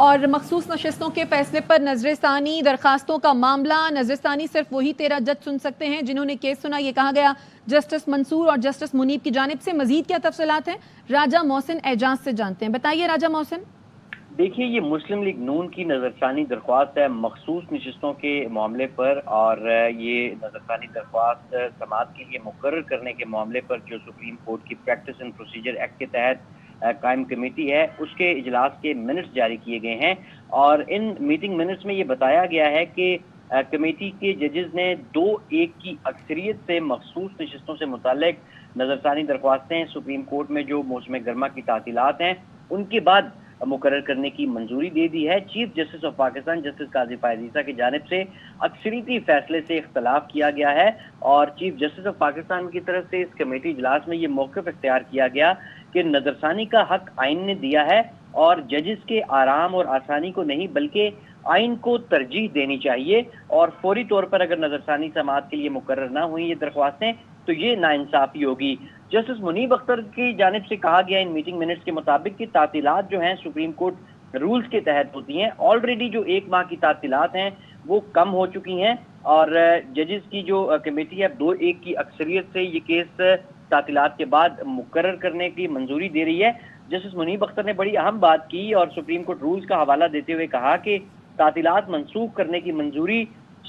اور مخصوص نشستوں کے فیصلے پر نظر ثانی درخواستوں کا معاملہ، نظر ثانی صرف وہی 13 جج سن سکتے ہیں جنہوں نے کیس سنا، یہ کہا گیا جسٹس منصور اور جسٹس منیب کی جانب سے۔ مزید کیا تفصیلات ہیں راجہ محسن اعجاز سے جانتے ہیں، بتائیے راجہ محسن۔ دیکھیے، یہ مسلم لیگ نون کی نظر ثانی درخواست ہے مخصوص نشستوں کے معاملے پر، اور یہ نظر ثانی درخواست سماعت کے لیے مقرر کرنے کے معاملے پر جو سپریم کورٹ کی پریکٹس اینڈ پروسیجر ایکٹ کے تحت قائم کمیٹی ہے، اس کے اجلاس کے منٹس جاری کیے گئے ہیں، اور ان میٹنگ منٹس میں یہ بتایا گیا ہے کہ کمیٹی کے ججز نے 2-1 کی اکثریت سے مخصوص نشستوں سے متعلق نظر ثانی درخواستیں سپریم کورٹ میں جو موسم گرما کی تعطیلات ہیں ان کے بعد مقرر کرنے کی منظوری دے دی ہے۔ Chief justice of Pakistan justice قاضی فائز عیسیٰ کی جانب سے اکثریتی فیصلے سے اختلاف کیا گیا ہے، اور چیف جسٹس آف پاکستان کی طرف سے اس کمیٹی اجلاس میں یہ موقف اختیار کیا گیا کہ نظر ثانی کا حق آئین نے دیا ہے، اور ججز کے آرام اور آسانی کو نہیں بلکہ آئین کو ترجیح دینی چاہیے، اور فوری طور پر اگر نظر ثانی سماعت کے لیے مقرر نہ ہوئی یہ درخواستیں تو یہ ناانصافی ہوگی۔ جسٹس منیب اختر کی جانب سے کہا گیا ان میٹنگ منٹس کے مطابق کہ تعطیلات جو ہیں سپریم کورٹ رولز کے تحت ہوتی ہیں، آلریڈی جو 1 ماہ کی تعطیلات ہیں وہ کم ہو چکی ہیں، اور ججز کی جو کمیٹی ہے 2-1 کی اکثریت سے یہ کیس تعطیلات کے بعد مقرر کرنے کی منظوری دے رہی ہے۔ جسٹس منیب اختر نے بڑی اہم بات کی اور سپریم کورٹ رولز کا حوالہ دیتے ہوئے کہا کہ تعطیلات منسوخ کرنے کی منظوری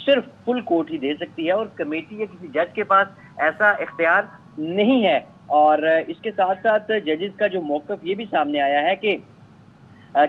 صرف فل کورٹ ہی دے سکتی ہے، اور کمیٹی یا کسی جج کے پاس ایسا اختیار نہیں ہے۔ اور اس کے ساتھ ساتھ ججز کا جو موقف یہ بھی سامنے آیا ہے کہ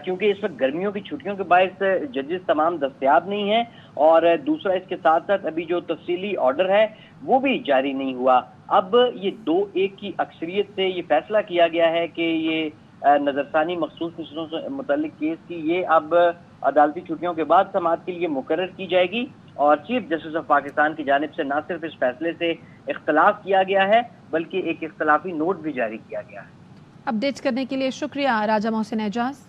کیونکہ اس وقت گرمیوں کی چھٹیوں کے باعث ججز تمام دستیاب نہیں ہیں، اور دوسرا اس کے ساتھ ساتھ ابھی جو تفصیلی آرڈر ہے وہ بھی جاری نہیں ہوا۔ اب یہ 2-1 کی اکثریت سے یہ فیصلہ کیا گیا ہے کہ یہ نظر ثانی مخصوص نشستوں سے متعلق کیس کی یہ اب عدالتی چھٹیوں کے بعد سماعت کے لیے مقرر کی جائے گی، اور چیف جسٹس آف پاکستان کی جانب سے نہ صرف اس فیصلے سے اختلاف کیا گیا ہے بلکہ ایک اختلافی نوٹ بھی جاری کیا گیا ہے۔ اپڈیٹ کرنے کے لیے شکریہ راجہ محسن اعجاز۔